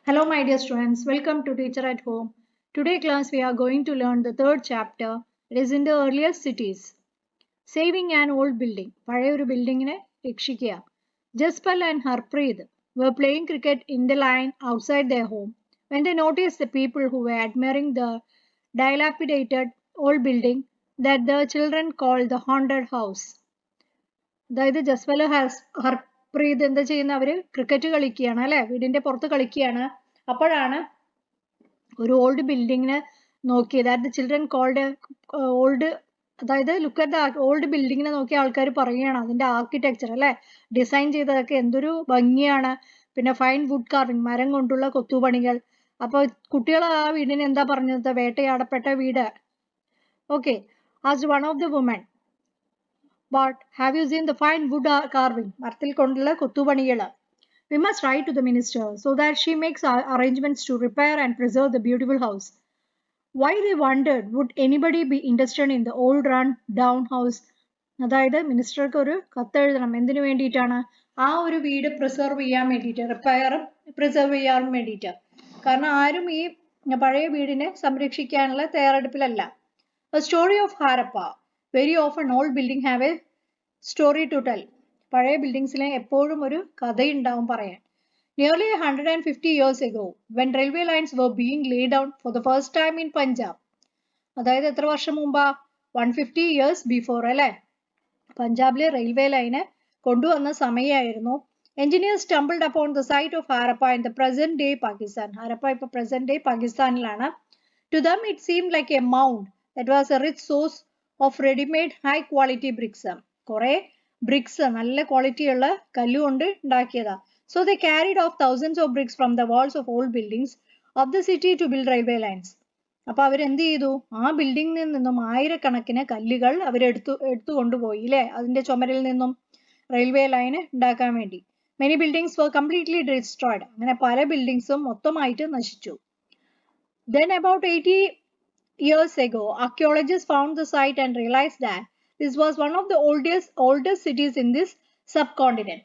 Hello my dear students, welcome to Teacher at Home. Today class we are going to learn the third chapter. It is in the earliest cities. Saving an old building. പഴയ ഒരു ബിൽഡിങ്ങിനെ രക്ഷിക്കുക. Jaspal and Harpreet were playing cricket in the line outside their home when they noticed the people who were admiring the dilapidated old building that the children called the haunted house. അതായത് ജസ്വൽ ഹർപ്രീത് എന്താ ചെയ്യുന്ന അവര് cricket കളിക്കുകയാണ് അല്ലെ, വീടിന്റെ പുറത്ത് കളിക്കുകയാണ്. അപ്പോഴാണ് ഒരു ഓൾഡ് ബിൽഡിങ്ങിന് നോക്കി, ദാറ്റ് ചിൽഡ്രൻ കോൾഡ് ഓൾഡ്, അതായത് ലുക്ക് അറ്റ് ദ ഓൾഡ് ബിൽഡിങ്ങിനെ നോക്കി ആൾക്കാർ പറയുകയാണ് അതിന്റെ ആർക്കിടെക്ചർ അല്ലെ, ഡിസൈൻ ചെയ്തതൊക്കെ എന്തൊരു ഭംഗിയാണ്, പിന്നെ ഫൈൻ വുഡ് കാർവിംഗ്, മരം കൊണ്ടുള്ള കൊത്തുപണികൾ. അപ്പൊ കുട്ടികൾ ആ വീടിന് എന്താ പറഞ്ഞത്? വേട്ടയാടപ്പെട്ട വീട്. Okay, as one of the woman, but have you seen the fine wood carving? മരത്തിൽ കൊണ്ടുള്ള കൊത്തുപണികൾ. We must write to the minister so that she makes arrangements to repair and preserve the beautiful house. Why, they wondered, would anybody be interested in the old run down house? അതായത് മിനിസ്റ്റർക്ക് ഒരു കത്ത് എഴുതണം. എന്തിനു വേണ്ടിയിട്ടാണ്? ആ ഒരു വീട് preserve ചെയ്യാൻ വേണ്ടിയിട്ട്, റിപ്പയർ പ്രിസർവ് ചെയ്യാൻ വേണ്ടിയിട്ട്. കാരണം ആരും ഈ പഴയ വീടിനെ സംരക്ഷിക്കാനുള്ള തയ്യാറെടുപ്പിലല്ല. A story of Harappa. Very often old building have a story to tell. പഴയ ബിൽഡിങ്സിലെ എപ്പോഴും ഒരു കഥയുണ്ടാവും പറയാൻ. Nearly 150 years ago, when railway lines were being laid down for the first time in Punjab. അതായത് എത്ര വർഷം മുമ്പാ? 150 years before അല്ലെ, പഞ്ചാബിലെ railway line കൊണ്ടുവന്ന സമയമായിരുന്നു. Engineers stumbled upon the site of Harappa in the present day Pakistan. Harappa ഇപ്പോൾ present day പാകിസ്ഥാനിലാണ്. To them it seemed like a mound that was a rich source of ready-made high quality bricks. കുറെ BRICS, നല്ല ക്വാളിറ്റിയുള്ള കല്ലുകൊണ്ട് ഉണ്ടാക്കിയതാ. So they carried off thousands of bricks from the walls of old buildings of the city to build railway lines. അപ്പൊ അവരെന്ത് ചെയ്തു? ആ ബിൽഡിങ്ങിൽ നിന്നും ആയിരക്കണക്കിന് കല്ലുകൾ അവരെടുത്തു കൊണ്ടുപോയി അല്ലെ, അതിന്റെ ചുമരിൽ നിന്നും റെയിൽവേ ലൈന് ഉണ്ടാക്കാൻ വേണ്ടി. Many buildings were completely destroyed. അങ്ങനെ പല ബിൽഡിങ്സും മൊത്തമായിട്ട് നശിച്ചു. Then about 80 years ago, archaeologists found the site and realized that this was one of the oldest cities in this subcontinent.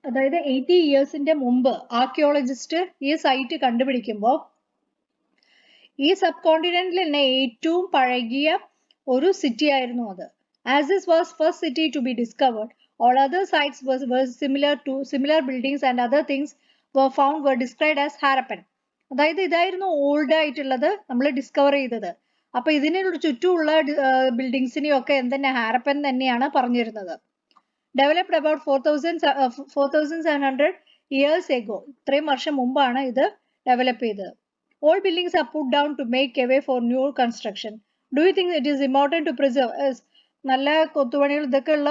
അതായത് 80 ഇയേഴ്സിന്റെ മുമ്പ് ആർക്കിയോളജിസ്റ്റ് ഈ സൈറ്റ് കണ്ടുപിടിക്കുമ്പോൾ ഈ സബ് കോണ്ടിനെന്റിൽ തന്നെ ഏറ്റവും പഴകിയ ഒരു സിറ്റി ആയിരുന്നു അത്. As this was first city to be discovered, all other sites were similar buildings and other things were described as Harappan. അതായത് ഇതായിരുന്നു ഓൾഡ് ആയിട്ടുള്ളത് നമ്മൾ ഡിസ്കവർ ചെയ്തത്. അപ്പൊ ഇതിനുള്ള ചുറ്റുമുള്ള ബിൽഡിങ്സിനെയൊക്കെ എന്തെന്നെ ഹാരപ്പൻ തന്നെയാണ് പറഞ്ഞിരുന്നത്. Developed about 4700 years ago. ഇത്രയും വർഷം മുമ്പാണ് ഇത് ഡെവലപ്പ് ചെയ്തത്. Old buildings are put down to make a way for new construction. Do you think it is important to preserve? നല്ല കൊത്തുപണികൾ ഇതൊക്കെ ഉള്ള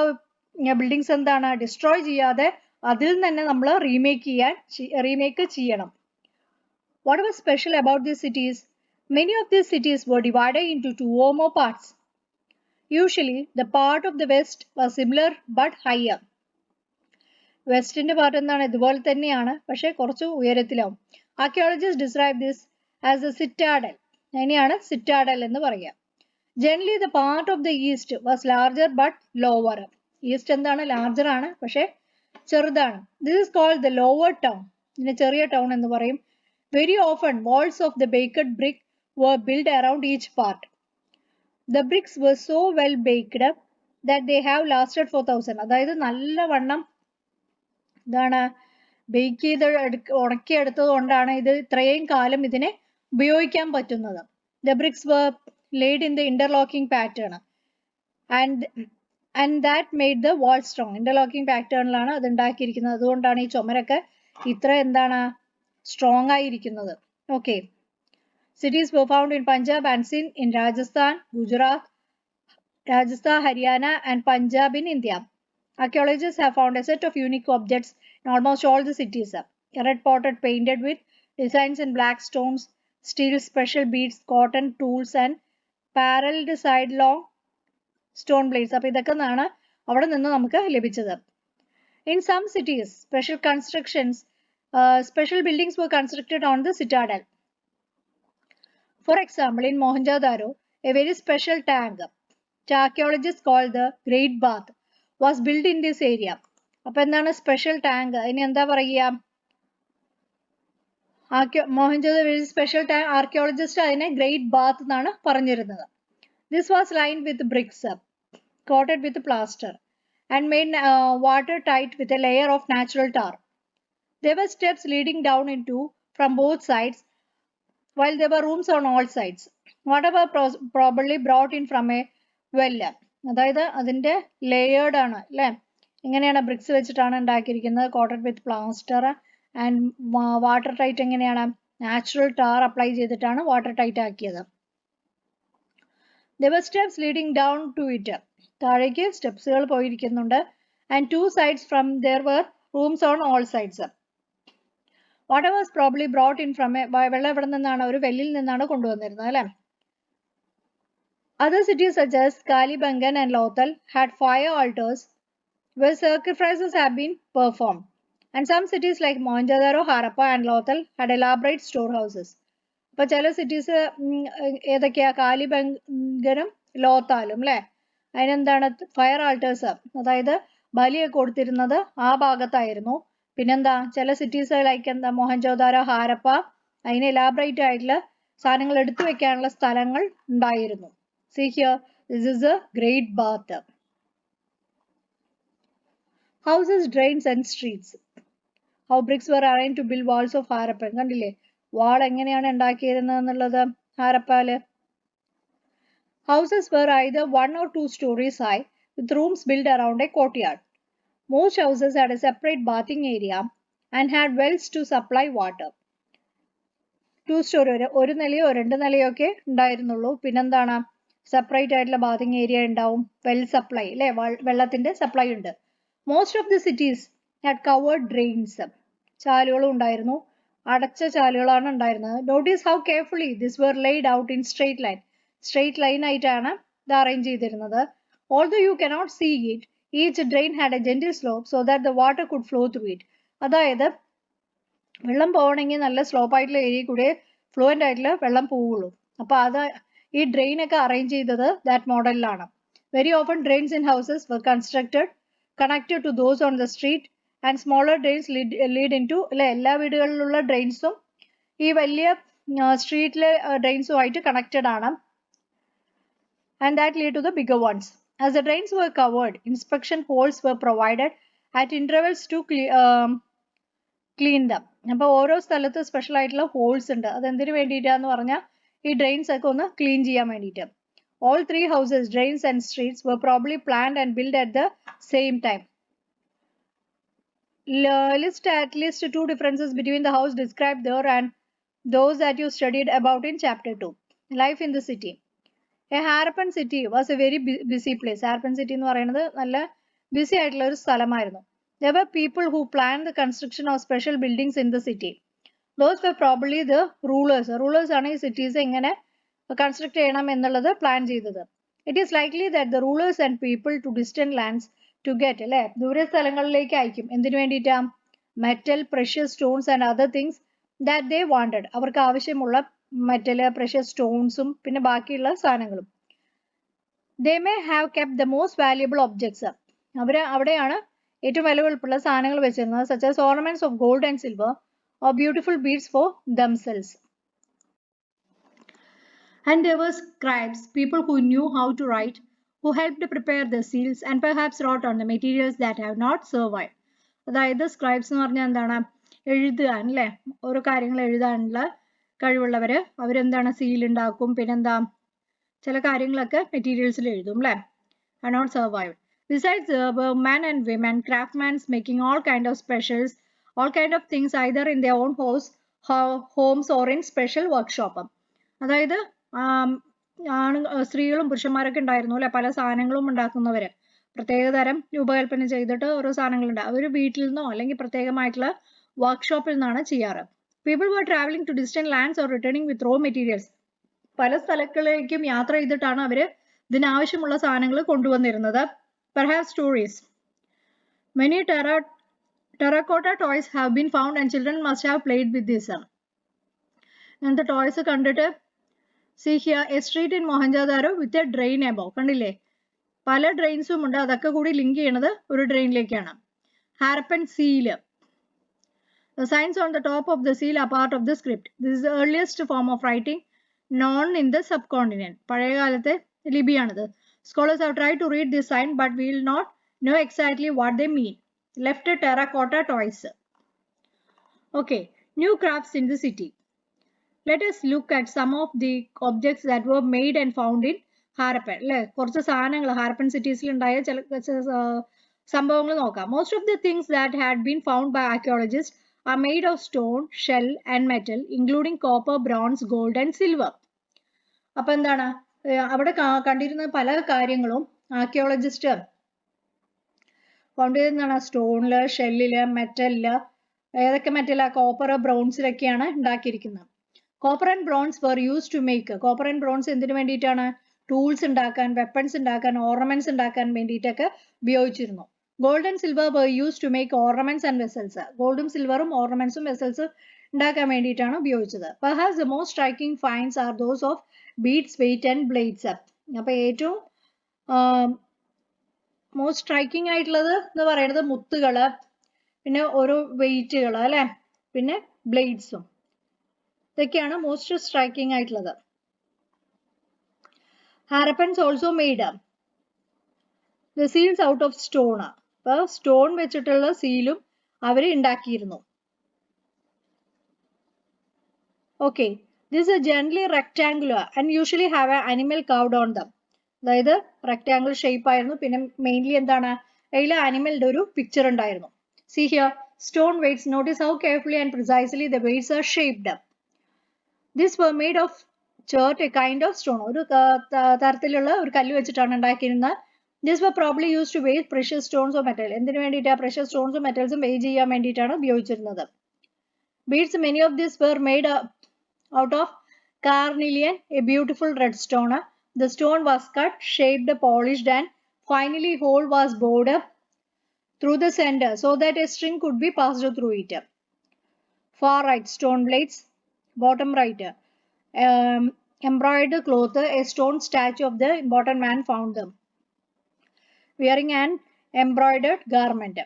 ബിൽഡിങ്സ് എന്താണ് ഡിസ്ട്രോയ് ചെയ്യാതെ അതിൽ തന്നെ നമ്മൾ റീമേക്ക് ചെയ്യണം. What was special about these cities? Many of these cities were divided into two or more parts. Usually, the part of the west was similar but higher. വെസ്റ്റിന്റെ പാർട്ട് എന്താണ്? ഇതുപോലെ തന്നെയാണ്, പക്ഷെ കുറച്ച് ഉയരത്തിലാവും. Archaeologists describe this as a citadel. അതിനെയാണ് citadel എന്ന് പറയുക. Generally, the part of the east was larger but lower. East എന്താണ്? ലാർജർ ആണ്, പക്ഷെ ചെറുതാണ്. This is called the lower town. ഇതിനെ ചെറിയ ടൗൺ എന്ന് പറയും. Very often, walls of the baked brick were built around each part. The bricks were so well baked that they have lasted for thousands. അതായത് നല്ലവണ്ണം എന്താണ് bake ചെയ്ത് ഉണക്കിയെടുത്തത് കൊണ്ടാണ് ഇത് ഇത്രയും കാലം ഇതിനെ ഉപയോഗിക്കാൻ പറ്റുന്നത്. The bricks were laid in the interlocking pattern and that made the wall strong. Interlocking patternലാണ് അത് ഉണ്ടാക്കിയിരിക്കുന്നത്. അതുകൊണ്ടാണ് ഈ ചുമരൊക്കെ ഇത്ര എന്താണ് സ്ട്രോങ് ആയിരിക്കുന്നത്. Okay, cities were found in Punjab and Sindh, in Rajasthan, Gujarat, Haryana and Punjab in India. Archaeologists have found a set of unique objects in almost all the cities. A red potted painted with designs in black stones, steel, special beads, cotton tools and paralleled side-long stone blades. അപ്പോൾ ഇതൊക്കെ ആണ് അവിടെ നിന്ന് നമുക്ക് ലഭിച്ചത്. In some cities, special buildings were constructed on the citadel. For example, in Mohenjo-daro, a very special tank, which archaeologists call the Great Bath, was built in this area. അപ്പോൾ എന്താണ് special tank? അതിന് എന്താ പറയുക? Mohenjo-daro special time archaeologist അതിനെ great bath എന്നാണ് പറഞ്ഞിരുന്നത്. This was lined with bricks, coated with plaster, and made watertight with a layer of natural tar. There were steps leading down into from both sides, while there were rooms on all sides. Whatever probably brought in from a well. അതായത് അതിൻ്റെ layered ആണ് അല്ലേ, ഇങ്ങനെയാണ് BRICS വെച്ചിട്ടാണ് ഉണ്ടാക്കിയിരിക്കുന്നത്, quoted with plaster and water tight എങ്ങനെയാണ്, natural tar apply ചെയ്തിട്ടാണ് water tight ആക്കിയത്. There were steps leading down to it. താഴേക്ക് സ്റ്റെപ്സുകൾ പോയിരിക്കുന്നുണ്ട്. And two sides from there were rooms on all sides. Water was probably brought in from a വെള്ളം എവിടെ നിന്നാണ്, ഒരു വെല്ലിൽ നിന്നാണ് കൊണ്ടുവന്നിരുന്നത് അല്ലേ. Other cities such as Kalibangan and Lothal had fire altars where sacrifices have been performed. And some cities like Mohenjo-daro, Harappa and Lothal had elaborate storehouses. അപ്പോൾ ചില cities ഏതൊക്കെയാ, കാലിബംഗനും ലോത്താലും അല്ലേ, അതിനെന്താണ് ഫയർ ആൾട്ടേഴ്സ്, അതായത് ബലിയൊക്കെ കൊടുത്തിരുന്നത് ആ ഭാഗത്തായിരുന്നു. പിന്നെന്താ ചില സിറ്റീസ് ലൈക്ക് എന്താ മോഹൻജോദാരോ, ഹാരപ്പ, അതിന് എലാബറേറ്റ് ആയിട്ടുള്ള സാധനങ്ങൾ എടുത്തു വെക്കാനുള്ള സ്ഥലങ്ങൾ ഉണ്ടായിരുന്നു. See here, this is a great bath. Houses, drains and streets. How bricks were arranged to build walls of Harappa. കണ്ടില്ലേ വാൾ എങ്ങനെയാണ് ഉണ്ടാക്കിയിരുന്നത് എന്നുള്ളത് ഹാരപ്പയില്. Houses were either 1 or 2 stories high with rooms built around a courtyard. Most houses had a separate bathing area and had wells to supply water. 2 story ഒരു നിലയോ 2 നിലയോ ഒക്കെ ഉണ്ടായിരുന്നുള്ളൂ. പിന്നെന്താണ് separate ആയിട്ടുള്ള bathing area ഉണ്ടാവും, well supply അല്ലെ, വെള്ളത്തിന്റെ supply ഉണ്ട്. Most of the cities had covered drains, ചാലുകളും ഉണ്ടായിരുന്നു, അടച്ച ചാലുകളാണ് ഉണ്ടായിരുന്നത്. Notice how carefully this were laid out in straight line ആയിട്ടാണ് ഇത് അറേഞ്ച് ചെയ്തിരുന്നത്. Although you cannot see it, each drain had a gentle slope so that the water could flow through it. അതായത് വെള്ളം പോകണമെങ്കിൽ നല്ല സ്ലോപ്പ് ആയിട്ടുള്ള area കൂടെ fluent ആയിട്ടുള്ള വെള്ളം പോവുള്ളൂ. അപ്പോൾ അത് ഈ ഡ്രെയിൻ ഒക്കെ അറേഞ്ച് ചെയ്തത് ദാറ്റ് മോഡലിലാണ്. Very often drains in houses were connected to those on the street and smaller drains lead in to അല്ലെ, എല്ലാ വീടുകളിലുള്ള ഡ്രെയിൻസും ഈ വലിയ സ്ട്രീറ്റിലെ ഡ്രെയിൻസുമായിട്ട് കണക്റ്റഡ് ആണ്. And that lead to the bigger ones. As the drains were covered, inspection holes were provided at intervals to clean them. അപ്പോൾ ഓരോ സ്ഥലത്ത് സ്പെഷ്യൽ ആയിട്ടുള്ള ഹോൾസ് ഉണ്ട്. അതെന്തിനു വേണ്ടിയിട്ടാന്ന് പറഞ്ഞാൽ ഈ ഡ്രെയിൻസ് ഒക്കെ ഒന്ന് ക്ലീൻ ചെയ്യാൻ വേണ്ടിയിട്ട്. All 3 houses, drains and streets were probably planned and built at the same time. List at least 2 differences between the house described there and those that you studied about in chapter 2. Life in the city. A Harappan city was a very busy place. Harappan city എന്ന് പറയുന്നത് നല്ല BC ആയിട്ടുള്ള ഒരു സ്ഥലമായിരുന്നു. There were people who planned the construction of special buildings in the city. Those were probably the rulers. Rulers ആണ് ഈ cities എങ്ങനെ construct ചെയ്യണം എന്നുള്ളത് പ്ലാൻ ചെയ്തത്. It is likely that the rulers and people to distant lands to get അല്ലെ, ദൂര സ്ഥലങ്ങളിലേക്ക് അയക്കും. എന്തിനു വേണ്ടിയിട്ടാ, metal, precious stones and other things that they wanted. അവർക്ക് ആവശ്യമുള്ള മെറ്റൽ, പ്രഷ്യസ് സ്റ്റോൺസും പിന്നെ ബാക്കിയുള്ള സാധനങ്ങളും. They may have kept the most valuable objects. അവിടെയാണ് ഏറ്റവും വിലപിടിപ്പുള്ള സാധനങ്ങൾ വെച്ചിരുന്നത്, such as ornaments of gold and silver or beautiful beads for themselves. And there were scribes, people who knew how to write, who helped prepare the seals and perhaps wrote on the materials that have not survived. അതായത് scribes എന്ന് പറഞ്ഞാൽ എന്താണ്, എഴുതാൻ അല്ലേ, ഓരോ കാര്യങ്ങൾ എഴുതാനുള്ള കഴിവുള്ളവർ. അവരെന്താണ് സീൽ ഉണ്ടാക്കും, പിന്നെന്താ ചില കാര്യങ്ങളൊക്കെ മെറ്റീരിയൽസിൽ എഴുതും അല്ലേ. have not survived. Besides, there were men and women, craftsmen making all kind of specials, all kind of things either in their own homes or in special workshop. അതായത് സ്ത്രീകളും പുരുഷന്മാരൊക്കെ ഉണ്ടായിരുന്നു അല്ലെ, പല സാധനങ്ങളും ഉണ്ടാക്കുന്നവര്, പ്രത്യേകതരം രൂപകൽപ്പന ചെയ്തിട്ട് ഓരോ സാധനങ്ങളുണ്ട്. അവർ വീട്ടിൽ നിന്നോ അല്ലെങ്കിൽ പ്രത്യേകമായിട്ടുള്ള വർക്ക്ഷോപ്പിൽ നിന്നാണ് ചെയ്യാറ്. People were traveling to distant lands or returning with raw materials. പല സ്ഥലങ്ങളിലേക്കും യാത്ര ചെയ്തിട്ടാണ് അവര് ഇതിനാവശ്യമുള്ള സാധനങ്ങൾ കൊണ്ടുവന്നിരുന്നത്. Perhaps stories. Many terracotta toys have been found and children must have played with this. അങ്ങനത്തെ ടോയ്സ് കണ്ടിട്ട്, see here, a street in Mohenjo-daro with a drain above. കണ്ടില്ലേ, പല ഡ്രെയിൻസും ഉണ്ട്, അതൊക്കെ കൂടി ലിങ്ക് ചെയ്യണത് ഒരു ഡ്രെയിനിലേക്കാണ്. Harappan seal, The signs on the top of the seal are part of the script. This is the earliest form of writing known in the subcontinent. പഴയകാലത്തെ ലിപിയാണിത്. Scholars have tried to read this sign but we will not know exactly what they mean. Left terracotta toys. Okay, new crafts in the city. Let us look at some of the objects that were made and found in Harappan. കുറച്ച് സാധനങ്ങൾ ഹാരപ്പൻ സിറ്റീസിൽ ഉണ്ടായ ചില സംഭവങ്ങൾ നോക്കാം. Most of the things that had been found by archaeologists are made of stone, shell and metal, including copper, bronze, gold and silver. അപ്പോൾ എന്താണ് അവിടെ കണ്ടിരുന്ന പല കാര്യങ്ങളും ആർക്കിയോളജിസ്റ്റ് ഫൗണ്ട് ചെയ്തെന്നാണ് സ്റ്റോണില്, ഷെല്ലില്, മെറ്റലില്. ഏതൊക്കെ മെറ്റലാ? കോപ്പർ, ബ്രോൺസിലൊക്കെയാണ് ഉണ്ടാക്കിയിരിക്കുന്നത്. Copper and bronze were used to make. Copper and bronze എന്തിനു വേണ്ടിയിട്ടാണ്? ടൂൾസ് ഉണ്ടാക്കാൻ, വെപ്പൺസ് ഉണ്ടാക്കാൻ, ഓർണമെന്റ്സ് ഉണ്ടാക്കാൻ വേണ്ടിയിട്ടൊക്കെ ഉപയോഗിച്ചിരുന്നു. Gold and silver were used to make ornaments and vessels. ഗോൾഡും സിൽവറും ഓർണമെന്റ്സും വെസൽസും ഉണ്ടാക്കാൻ വേണ്ടിയിട്ടാണ് ഉപയോഗിച്ചത്. Perhaps the most striking finds are those of beads, weight and blades. അപ്പോൾ ഏറ്റവും മോസ്റ്റ് സ്ട്രൈക്കിംഗ് ആയിട്ടുള്ളത് എന്ന് പറയുന്നത് മുത്തുകള്, പിന്നെ ഓരോ വെയിറ്റുകൾ അല്ലെ, പിന്നെ ബ്ലേഡ്സും. ഇതൊക്കെയാണ് മോസ്റ്റ് സ്ട്രൈക്കിംഗ് ആയിട്ടുള്ളത്. Harappans also made the seals out of stone. അപ്പൊ സ്റ്റോൺ വെച്ചിട്ടുള്ള സീലും അവർ ഉണ്ടാക്കിയിരുന്നു. Okay, this is generally rectangular and usually have A animal curved on them. അതായത് റെക്ടാങ്കിൾ ഷേപ്പ് ആയിരുന്നു. പിന്നെ മെയിൻലി എന്താണ്, അതിൽ ആനിമലിന്റെ ഒരു പിക്ചർ ഉണ്ടായിരുന്നു. See here, stone weights. Notice how carefully and precisely the weights are shaped up. These were made of chert, a kind of stone. ഒരു തരത്തിലുള്ള ഒരു കല്ല് വെച്ചിട്ടാണ് ഉണ്ടാക്കിയിരുന്നത്. These were probably used to weigh precious stones or metal. എന്തിനു വേണ്ടിയിട്ടാണ്? precious stones ഉം metals ഉം weigh ചെയ്യാൻ വേണ്ടിയിട്ടാണ് ഉപയോഗിച്ചിരുന്നത്. Beads, many of these were made out of carnelian, a beautiful red stone. The stone was cut, shaped, polished and finally hole was bored through the center so that a string could be passed through it. Far right, stone blades. Bottom right, embroidered cloth, a stone statue of the important man found them wearing an embroidered garment.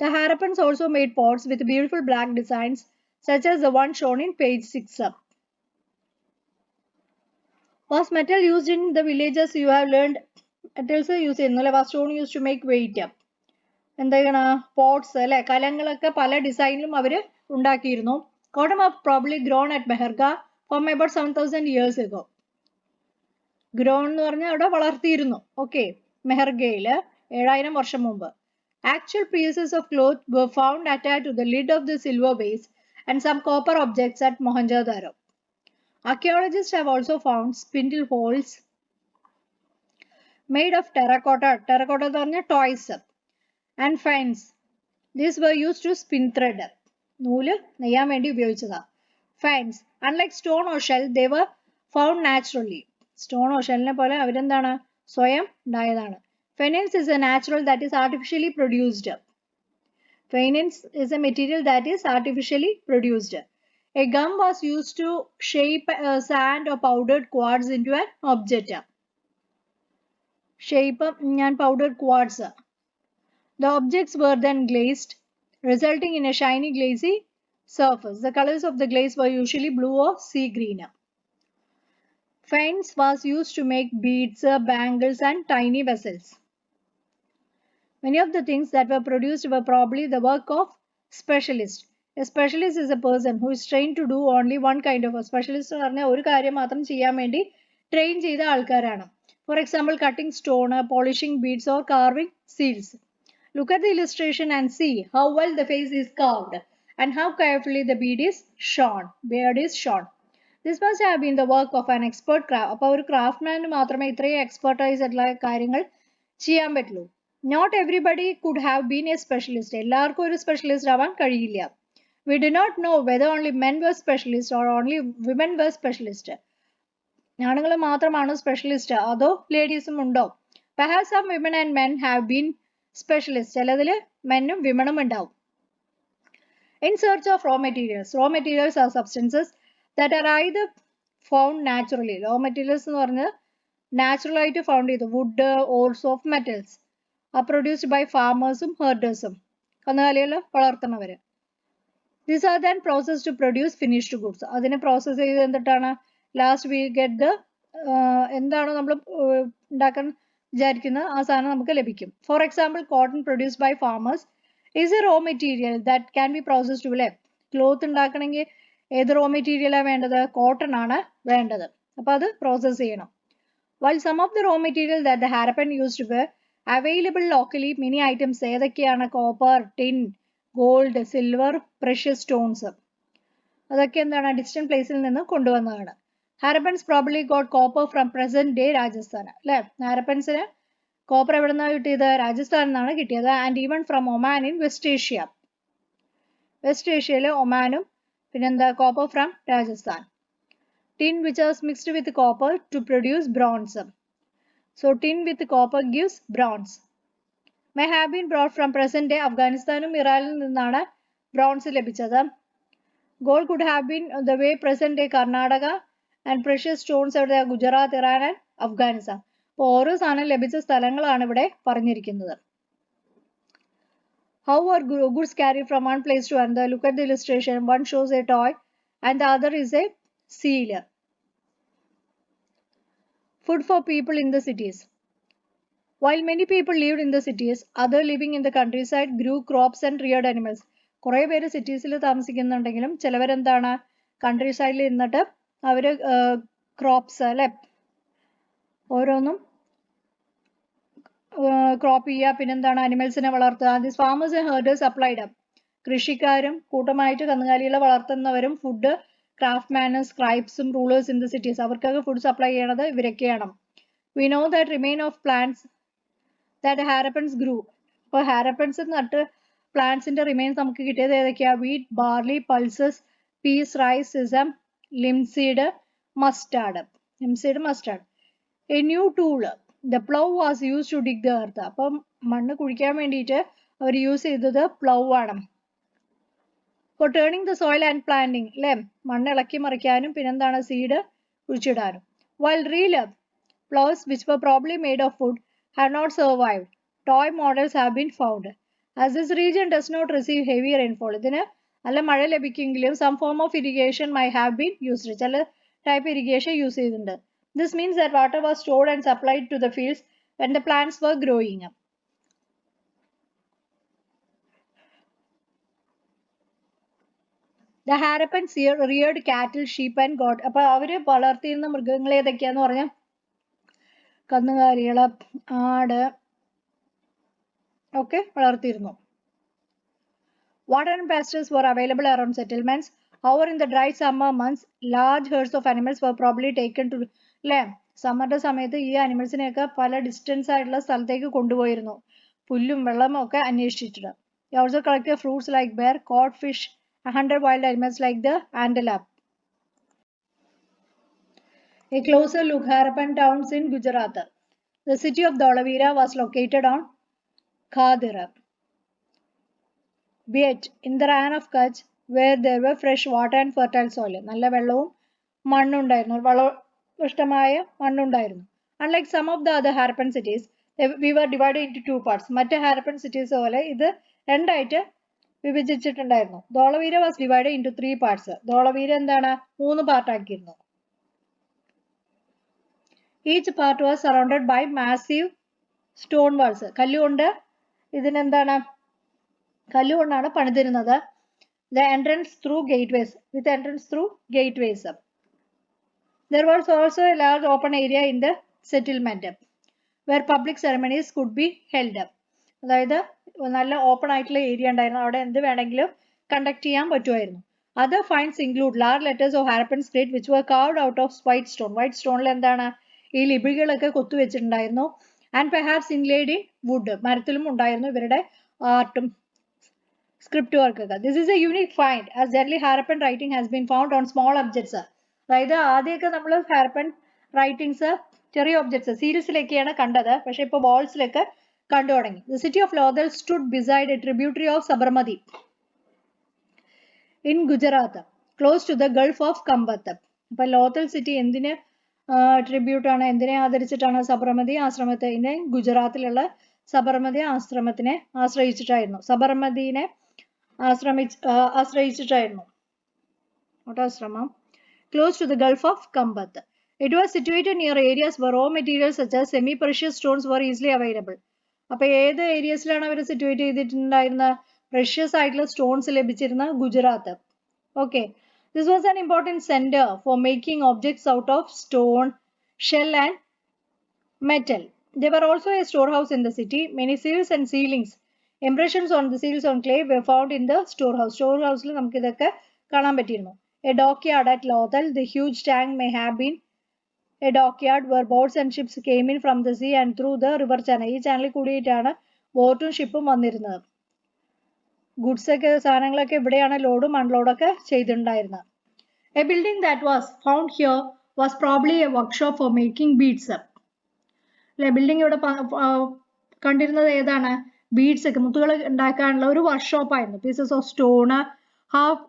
The Harappans also made pots with beautiful black designs such as the one shown in page 6. Was metal used in the villages? You have learned metals use ചെയ്യുന്നു. Was stone used to make weight? എന്താണ്? Pots അല്ലെ, കലങ്ങളൊക്കെ പല ഡിസൈനിലും അവര് ഉണ്ടാക്കിയിരുന്നു. Cotton was probably grown at Meherga from about 7,000 years ago. Grown എന്ന് പറഞ്ഞാൽ അവിടെ വളർത്തിയിരുന്നു. Okay, മെഹർഗയില് 7,000 വർഷം മുമ്പ്. Actual pieces of cloth were found attached to the lid of the silver vase and some copper objects at Mohenjo-daro. Archaeologists have also found spindle holes made of terracotta. Terracotta എന്ന് പറഞ്ഞാൽ toys and fans. These were used to spin thread. നൂല് നെയ്യാൻ വേണ്ടി ഉപയോഗിച്ചതാ. Fans, unlike stone or shell, they were found naturally. Stone or ഷെല്ലിനെ പോലെ അവരെന്താണ്? സ്വയം ഉണ്ടായതാണ്. Faience is a natural that is artificially produced. Faience is a material that is artificially produced. A gum was used to shape sand or powdered quartz into an object. Shape and powdered quartz. The objects were then glazed, resulting in a shiny glazy surface. The colors of the glaze were usually blue or sea green. Faience was used to make beads, bangles and tiny vessels. Many of the things that were produced were probably the work of specialists. A specialist is a person who is trained to do only one kind of a specialist. എന്ന് പറഞ്ഞാൽ ഒരു കാര്യം മാത്രം ചെയ്യാൻ വേണ്ടി train ചെയ്ത ആൾക്കാരാണ്. For example, cutting stone, polishing beads or carving seals. Look at the illustration and see how well the face is carved and how carefully the beard is shone. This must have been the work of an expert craft. അപ്പോൾ ഒരു ക്രാഫ്റ്റ്മാന് മാത്രമേ ഇത്രയും expertise ആയിട്ടുള്ള കാര്യങ്ങൾ ചെയ്യാൻ പറ്റുള്ളൂ. Not everybody could have been a specialist. എല്ലാവർക്കും ഒരു സ്പെഷ്യലിസ്റ്റ് ആവാൻ കഴിയില്ല. We do not know whether only men were specialists or only women were specialists. ആണുങ്ങൾ മാത്രമാണ് സ്പെഷ്യലിസ്റ്റ് അതോ ലേഡീസും ഉണ്ടോ? Perhaps some women and men have been specialists. ചിലതിൽ മെന്നും വിമണും ഉണ്ടാവും. In search of raw materials. Raw materials are substances that are either found naturally. Raw materials എന്ന് പറഞ്ഞാൽ natural ആയിട്ട് ഫൗണ്ട് ചെയ്തു. Wood, ores of metals are produced by farmers and herders. കന്നുകാലികൾ വളർത്തുന്നവര്. These are then processed to produce finished goods. അതിനെ process ചെയ്ത് എന്നിട്ടാണ് last we get the എന്താണോ നമ്മൾ ഉണ്ടാക്കാൻ വിചാരിക്കുന്നത് ആ സാധനം നമുക്ക് ലഭിക്കും. For example cotton produced by farmers is a raw material that can be processed അല്ലേ. ക്ലോത്ത് ഉണ്ടാക്കണമെങ്കിൽ ഏത് റോ മെറ്റീരിയലാണ് വേണ്ടത്? കോട്ടൺ ആണ് വേണ്ടത്. അപ്പൊ അത് പ്രോസസ് ചെയ്യണം. While some of the raw material that the Harappan used were available locally, many items ഏതൊക്കെയാണ്? Copper, tin, gold, silver, precious stones അതൊക്കെ എന്താണ് ഡിസ്റ്റന്റ് പ്ലേസിൽ നിന്ന് കൊണ്ടുവന്നതാണ്. Harappans probably got copper from present day Rajasthan അല്ലെ. ഹാരപ്പൻസിന് കോപ്പർ എവിടെ നിന്നാണ് കിട്ടിയത്? രാജസ്ഥാനിൽ നിന്നാണ് കിട്ടിയത്. And even from Oman in west Asia. West ഏഷ്യയിലെ ഒമാനും പിന്നെന്താ copper from Rajasthan. Tin which was mixed with copper to produce bronze. So tin with copper gives bronze. May have been brought from present day Afghanistanum Iranil നിന്നാണ് bronze ലഭിച്ചത്. Gold could have been the way present day Karnataka and precious stones എവിടെ? Gujarat, Iran and Afghanistan. അപ്പോൾ ഓരോ സാധനം ലഭിച്ച സ്ഥലങ്ങളാണ് ഇവിടെ പറഞ്ഞിരിക്കുന്നത്. How are goods carried from one place to another? Look at the illustration. One shows a toy and the other is a seal. Food for people in the cities. While many people lived in the cities, others living in the countryside grew crops and reared animals. കുറേ പേര് സിറ്റീസിൽ താമസിക്കുന്നുണ്ടെങ്കിലും ചിലവരെന്താണ് country സൈഡിൽ ഇരുന്നിട്ട് അവര് crops അല്ലെ ഓരോന്നും crop ചെയ്യുക, പിന്നെന്താണ് അനിമൽസിനെ വളർത്തുക. This farmers and herders applied. കൃഷിക്കാരും കൂട്ടമായിട്ട് കന്നുകാലികളെ വളർത്തുന്നവരും ഫുഡ് ക്രാഫ്റ്റ്മാനും സ്ക്രൈബ്സും റൂളേഴ്സ് ഇൻ ദ സിറ്റീസ് അവർക്കൊക്കെ ഫുഡ് സപ്ലൈ ചെയ്യണത് ഇവരൊക്കെയാണ്. We know that remain of plants that Harappans grew. അപ്പോൾ ഹാരപ്പൻസ് നട്ട് പ്ലാന്റ്സിന്റെ റിമെയിൻസ് നമുക്ക് കിട്ടിയത് ഏതൊക്കെയാ? Wheat, barley, pulses, peas, rice, sesame, linseed, mustard. A new tool the plough was use to dig the earth. അപ്പം മണ്ണ് കുഴിക്കാൻ വേണ്ടിയിട്ട് അവർ യൂസ് ചെയ്തത് പ്ലൗ ആണ്. Four turning the soil and planting അല്ലെ, മണ്ണ് ഇളക്കി മറിക്കാനും പിന്നെന്താണ് സീഡ് കുഴിച്ചിടാനും. While real plows which were probably made of wood have not survived. Toy models have been found. As this region does not receive heavy rainfall, ഇതിന് നല്ല മഴ ലഭിക്കുമെങ്കിലും some form of irrigation might have been used. ചില type irrigation use ചെയ്തിട്ടുണ്ട്. This means that water was stored and supplied to the fields when the plants were growing up. The Harappans reared cattle, sheep and goat. അപ്പോൾ അവര് വളർത്തിയിരുന്ന മൃഗങ്ങൾ ഏതൊക്കെയാന്ന് പറഞ്ഞാൽ കന്നുകാലികള്, ആട് ഒക്കെ വളർത്തിയിരുന്നു. Water and pastures were available around settlements. However, in the dry summer months, large herds of animals were probably taken to അല്ലേ. സമ്മറിന്റെ സമയത്ത് ഈ അനിമൽസിനെയൊക്കെ പല ഡിസ്റ്റൻസ് ആയിട്ടുള്ള സ്ഥലത്തേക്ക് കൊണ്ടുപോയിരുന്നു പുല്ലും വെള്ളവും ഒക്കെ അന്വേഷിച്ചിട്ട്. They also collected fruits like bear, cod, fish, 100 wild animals like the antelope. A closer look, Harappan towns in Gujarat. The city of Dholavira was located on Khadira. Beit in the Rann of Kutch, where there were fresh water and fertile soil. നല്ല വെള്ളവും മണ്ണുണ്ടായിരുന്നു, വളമിഷ്ടമായ മണ്ണുണ്ടായിരുന്നു. Unlike some of the other Harappan cities, we were divided into two parts. മറ്റ് Harappan cities പോലെ ഇത് രണ്ടായിട്ട് വിഭജിച്ചിട്ടുണ്ടായിരുന്നു. Dholavira was divided into 3 parts. Dholavira എന്താണ് 3 പാർട്ടാക്കിയിരുന്നു. Each part was surrounded by massive stone walls. കല്ലുകൊണ്ട് ഇതിനെന്താണ് കല്ലുകൊണ്ടാണ് പണിതിരുന്നത്. The entrance through gateways. With entrance through gateways. There was also a large open area in the settlement where public ceremonies could be held. അതായത് നല്ല open ആയിട്ടുള്ള area ഉണ്ടായിരുന്നു, അവിടെ എന്ത് വേണമെങ്കിലും conduct ചെയ്യാൻ പറ്റുമായിരുന്നു. Other finds include large letters of Harappan script which were carved out of white stone. White stoneൽ എന്താണ് ഈ ലിപികളൊക്കെ കൊത്തുവെച്ചിട്ടുണ്ടായിരുന്നു. And perhaps inlaid in wood. മരത്തിലും ഉണ്ടായിരുന്നു ഇവരുടെ ആർട്ടും സ്ക്രിപ്റ്റ് വർക്കൊക്കെ. This is a unique find as generally Harappan writing has been found on small objects. അതായത് ആദ്യമൊക്കെ നമ്മൾ ഹാരപ്പൻ റൈറ്റിംഗ്സ് ചെറിയ ഒബ്ജക്ട്സ് സീരീസിലൊക്കെയാണ് കണ്ടത്, പക്ഷെ ഇപ്പോൾ വാൾസിലൊക്കെ കണ്ടു തുടങ്ങി. The city of Lothal stood beside a tributary of Sabarmati in Gujarat close to the gulf of Khambat. അപ്പൊ ലോഥൽ സിറ്റി എന്തിന് ട്രിബ്യൂട്ടാണ്, എന്തിനെ ആദരിച്ചിട്ടാണ്? സബർമതി ആശ്രമത്തെ, ഗുജറാത്തിലുള്ള സബർമതി ആശ്രമത്തിനെ ആശ്രയിച്ചിട്ടായിരുന്നു. സബർമതിനെ ആശ്രയിച്ചിട്ടായിരുന്നു. ആശ്രമം close to the Gulf of Kambat. It was situated near areas where raw materials such as semi-precious stones were easily available. അപ്പോൾ ഏത് ഏരിയസിലാണ് അവർ situate ചെയ്തിട്ടുണ്ടായിരുന്ന precious ആയിട്ടുള്ള stones ലഭിച്ചിരുന്ന Gujarat. Okay, this was an important centre for making objects out of stone, shell and metal. There were also a storehouse in the city. Many seals and sealings, impressions on the seals on clay were found in the storehouse. Storehouseൽ നമുക്ക് ഇതൊക്കെ കാണാൻ പറ്റിയിരുന്നു. A dockyard at Lothal. The huge tank may have been a dockyard where boats and ships came in from the sea and through the river channel. ഈ ചാനലിൽ കൂടിയിട്ടാണ് ബോട്ടും ഷിപ്പും വന്നിരുന്നത്. Goods ഒക്കെ സാധനങ്ങളൊക്കെ ഇവിടെയാണ് ലോഡും അൺലോഡൊക്കെ ചെയ്തിട്ടുണ്ടായിരുന്നത്. A building that was found here was probably a workshop for making beads. അല്ലെ, ബിൽഡിംഗ് ഇവിടെ കണ്ടിരുന്നത് ഏതാണ്? ബീഡ്സ് ഒക്കെ, മുത്തുകൾ ഉണ്ടാക്കാനുള്ള ഒരു വർക്ക്ഷോപ്പ് ആയിരുന്നു. Pieces of stone, half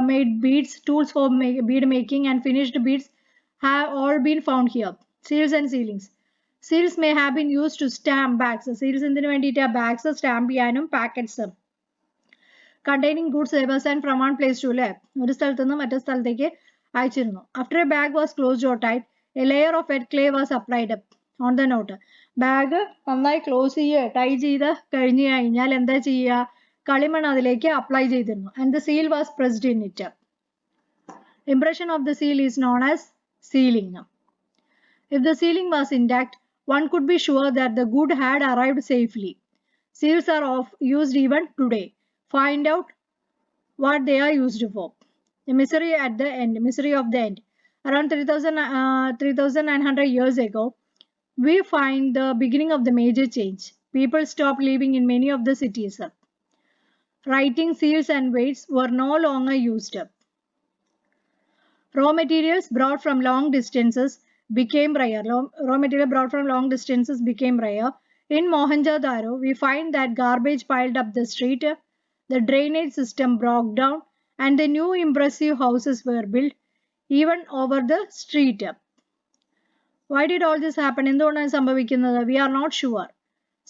made beads, tools for bead making and finished beads have all been found here. Seals and sealings. Seals may have been used to stamp bags. Seals എന്തിനു വേണ്ടിയിട്ടാ? Bags stamp ചെയ്യാനും packets containing goods they were sent from one place to അല്ലേ, ഒരു സ്ഥലത്ത് നിന്ന് മറ്റേ സ്ഥലത്തേക്ക് അയച്ചിരുന്നു. After a bag was closed or tied, a layer of wet clay was applied on the note. Bag നന്നായി ക്ലോസ് ചെയ്യുക, ടൈ ചെയ്ത് കഴിഞ്ഞു കഴിഞ്ഞാൽ എന്താ ചെയ്യുക? കളിമൺ അതിലേക്ക് അപ്ലൈ ചെയ്തിരുന്നു. And the seal was pressed in it. Impression of the seal is known as sealing. If the sealing was intact, one could be sure that the good had arrived safely. Seals are used even today. Find out what they are used for. The misery at the end, misery of the end. Around 3,900 years ago, we find the beginning of the major change. People stopped living in many of the cities. Writing, seals and weights were no longer used. Raw materials brought from long distances became rare. Raw material brought from long distances became rare. In Mohenjo-daro, we find that garbage piled up the street. The drainage system broke down and the new impressive houses were built even over the street. Why did all this happen? എന്തുകൊണ്ടാണ് സംഭവിക്കുന്നത്? We are not sure.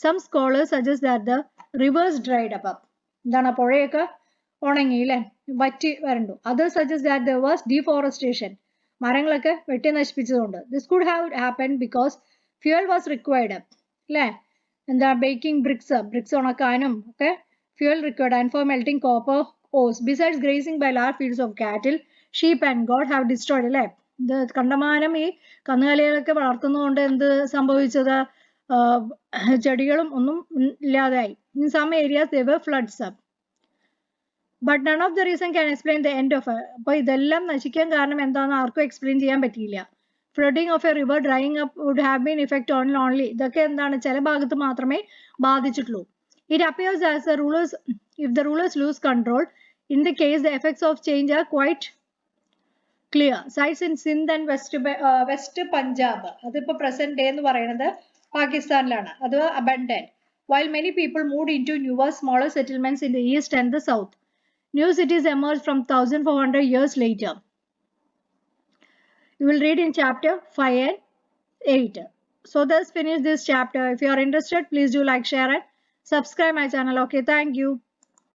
Some scholars suggest that the rivers dried up. എന്താണ്, പുഴയൊക്കെ ഉണങ്ങി അല്ലേ, വറ്റി വരണ്ടു. Others suggest that there was deforestation. മരങ്ങളൊക്കെ വെട്ടി നശിപ്പിച്ചതുകൊണ്ട്. This could have happened because fuel was required. അല്ലേ, എന്താ, ബേക്കിംഗ് ബ്രിക്സ് ഉണക്കാനും ഒക്കെ fuel required and for melting copper ores. Besides, grazing by large fields of cattle, sheep and goat have destroyed. അല്ലേ, ഇത് കണ്ടമാനം ഈ കന്നുകാലികളൊക്കെ വളർത്തുന്നതുകൊണ്ട് എന്ത് സംഭവിച്ചത്? ചെടികളും ഒന്നും ഇല്ലാതായി. In some areas there were floods. But none of the reason can explain the end of it. അപ്പോൾ ഇതെല്ലാം നശിക്കാൻ കാരണം എന്താണെന്ന് ആർക്കും എക്സ്പ്ലെയിൻ ചെയ്യാൻ പറ്റിയില്ല. Flooding of a river drying up would have been effect on only. ഇതൊക്കെ എന്താണ്, ചില ഭാഗത്ത് മാത്രമേ ബാധിച്ചിട്ടുള്ളൂ. It appears as the rulers, if the rulers lose control, in the case the effects of change are quite clear. Sites in Sindh and West Punjab, അതിപ്പോൾ present day എന്ന് പറയുന്നത് പാകിസ്ഥാനിലാണ്, അത് abandoned. While many people moved into newer, smaller settlements in the east and the south. New cities emerged from 1400 years later. You will read in chapter 5 and 8. So thus finish this chapter. If you are interested, please do like, share and subscribe my channel. Okay, thank you.